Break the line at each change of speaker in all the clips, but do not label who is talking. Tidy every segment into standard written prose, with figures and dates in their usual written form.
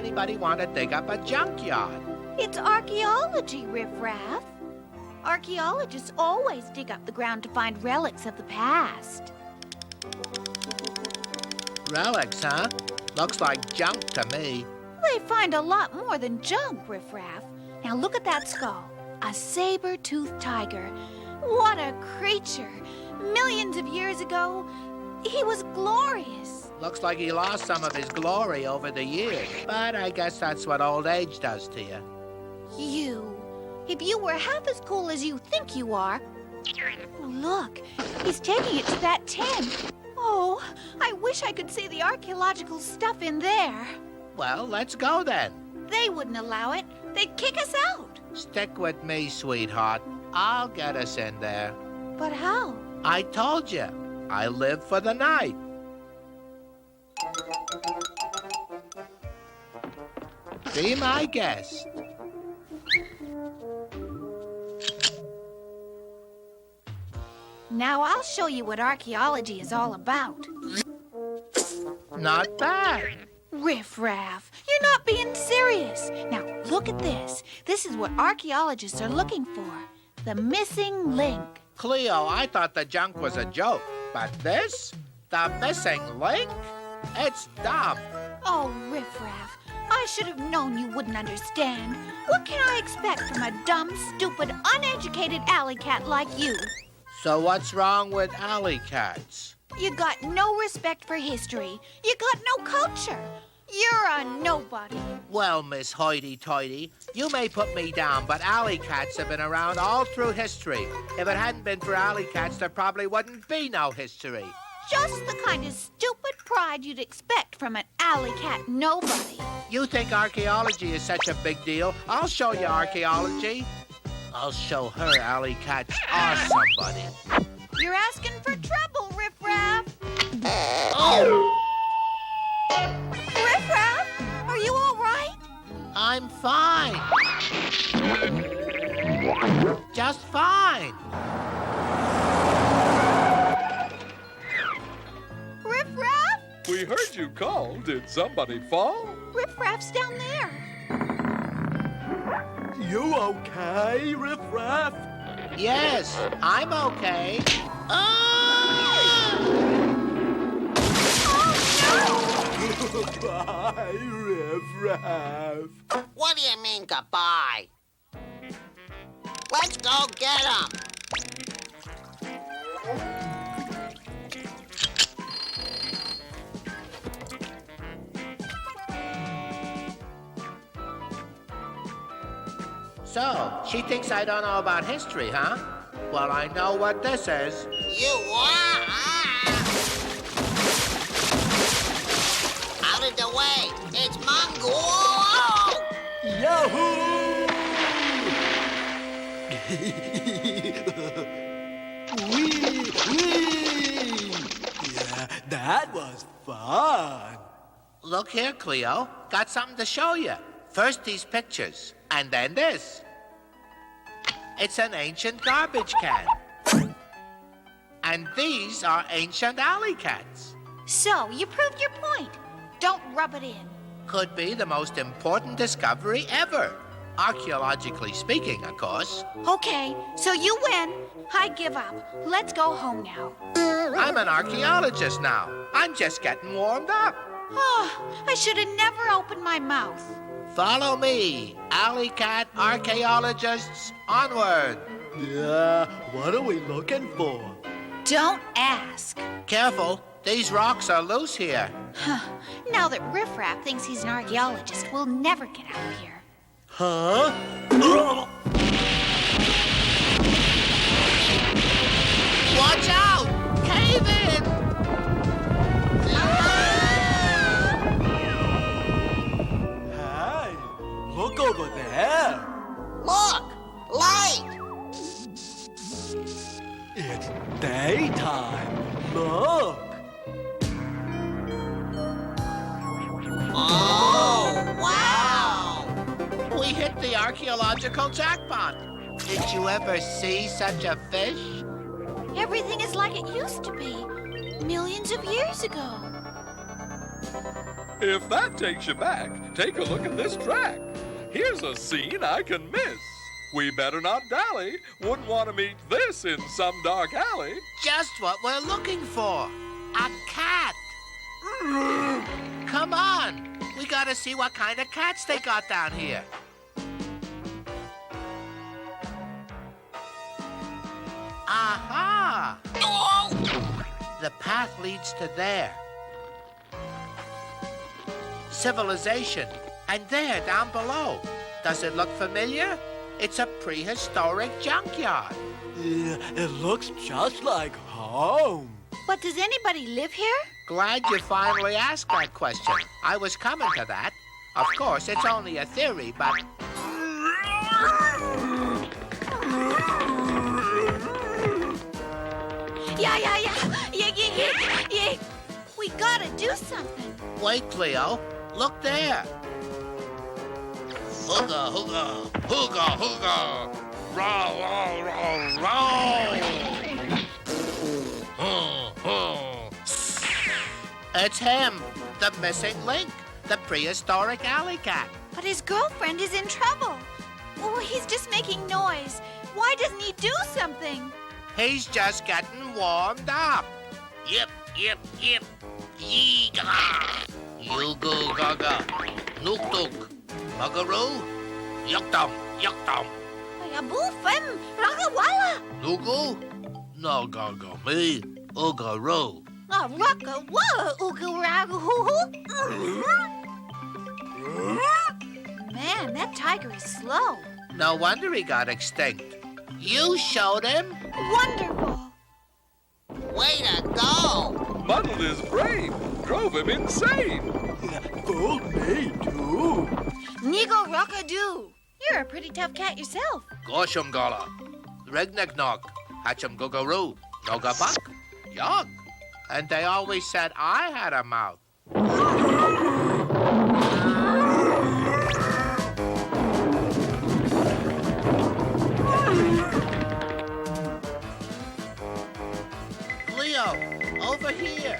anybody want to dig up a junkyard?
It's archaeology, Riff-Raff. Archaeologists always dig up the ground to find relics of the past.
Relics, huh? Looks like junk to me.
They find a lot more than junk, Riff-Raff. Now look at that skull. A saber-toothed tiger. What a creature. Millions of years ago, he was glorious.
Looks like he lost some of his glory over the years. But I guess that's what old age does to you.
If you were half as cool as you think you are... Look, he's taking it to that tent. Oh, I wish I could see the archaeological stuff in there.
Well, let's go then.
They wouldn't allow it. They'd kick us out.
Stick with me, sweetheart. I'll get us in there.
But how?
I told you, I live for the night. Be my guest.
Now I'll show you what archaeology is all about.
Not bad.
Riff-Raff, you're not being serious. Now look at this. This is what archaeologists are looking for. The missing link.
Cleo, I thought the junk was a joke. But this? The missing link? It's dumb.
Oh, Riff-Raff, I should have known you wouldn't understand. What can I expect from a dumb, stupid, uneducated alley cat like you?
So what's wrong with alley cats?
You got no respect for history. You got no culture. You're a nobody.
Well, Miss Hoity-Toity, you may put me down, but alley cats have been around all through history. If it hadn't been for alley cats, there probably wouldn't be no history.
Just the kind of stupid pride you'd expect from an alley cat nobody.
You think archaeology is such a big deal? I'll show you archaeology. I'll show her alley cats are somebody.
You're asking for trouble, Riff-Raff.
Oh!
Riff-Raff, are you all right?
I'm fine. Just fine.
Riff-Raff?
We heard you call. Did somebody fall?
Riff-Raff's down there.
You okay, Riff-Raff?
Yes, I'm okay.
Goodbye, Riff-Raff.
What do you mean, goodbye? Let's go get him.
So, she thinks I don't know about history, huh? Well, I know what this is.
You are? Out of the way. It's Mungo.
Yahoo! Wee! Yeah, that was fun.
Look here, Cleo. Got something to show you. First these pictures, and then this. It's an ancient garbage can. And these are ancient alley cats.
So, you proved your point. Don't rub it in.
Could be the most important discovery ever. Archaeologically speaking, of course.
Okay, so you win. I give up. Let's go home now.
I'm an archaeologist now. I'm just getting warmed up.
Oh, I should have never opened my mouth.
Follow me, alley cat archaeologists, onward.
Yeah, what are we looking for?
Don't ask.
Careful, these rocks are loose here.
Now that Riff-Raff thinks he's an archaeologist, we'll never get out of here.
Huh?
Watch out! Cave in!
Hey, look over there.
Look, light.
It's daytime. Look.
Oh, wow.
We hit the archaeological jackpot. Did you ever see such a fish?
Everything is like it used to be, millions of years ago.
If that takes you back, take a look at this track. Here's a scene I can miss. We better not dally. Wouldn't want to meet this in some dark alley.
Just what we're looking for. A cat. Come on. We gotta see what kind of cats they got down here. Aha! The path leads to there. Civilization. And there, down below. Does it look familiar? It's a prehistoric junkyard.
Yeah, it looks just like home.
But does anybody live here?
Glad you finally asked that question. I was coming to that. Of course, it's only a theory, but...
Yeah. We gotta do something.
Wait, Cleo. Look there. Hooga, hooga, hooga, hooga. Row, row, row, row. It's him, the missing link, the prehistoric alley cat.
But his girlfriend is in trouble. Oh, he's just making noise. Why doesn't he do something?
He's just getting warmed up. Yip, yip, yip. Yee-gaw. You-goo-gaga. Nook-took. Mugaroo. Yuk-dum, yuk-dum.
Ayabufem, Rakawala.
Nugu? No, go, me. Ugaroo.
Rakawala, Ugaragu. Man, that tiger is slow.
No wonder he got extinct. You showed him?
Wonderful.
Way to go!
Muddled his brain, drove him insane.
Fooled me, too.
Nigo Rockadoo. You're a pretty tough cat yourself.
Goshum gala. Regnek knock. Hatchum gugaroo. Noga buck. Yog. And they always said I had a mouth. Cleo, over here.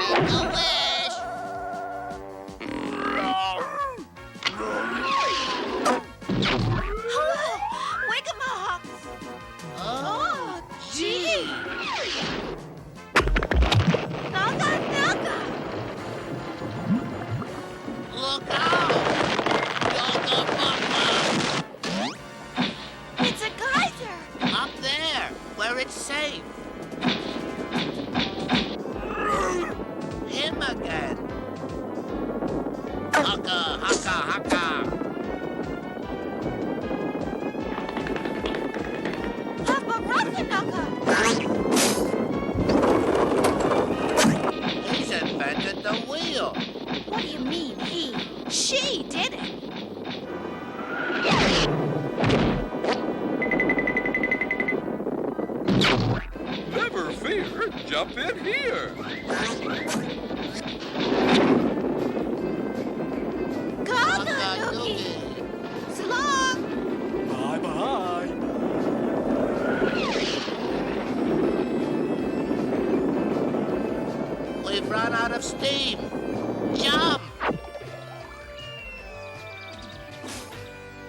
Make a wish!
Wiggamock. Oh, gee. Naga.
Look out!
It's a geyser.
Up there, where it's safe. Him again. Haka, haka, haka.
Paparakanaga.
He's invented the wheel.
What do you mean, he? She did it.
Never fear, jump in here.
Gaga-noogie. So long.
Bye-bye.
We've run out of steam. Jump!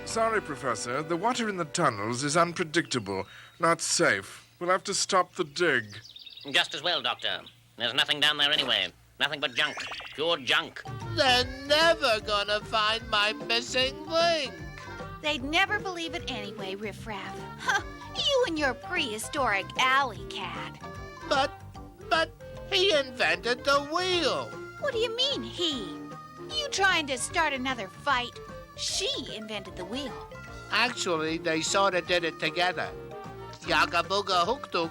Sorry, Professor. The water in the tunnels is unpredictable. Not safe. We'll have to stop the dig.
Just as well, Doctor. There's nothing down there anyway. Nothing but junk. Pure junk.
They're never gonna find my missing link.
They'd never believe it anyway, Riff-Raff. Huh, you and your prehistoric alley cat.
But he invented the wheel.
What do you mean, he? You trying to start another fight? She invented the wheel.
Actually, they sort of did it together. Yaga booga hook took.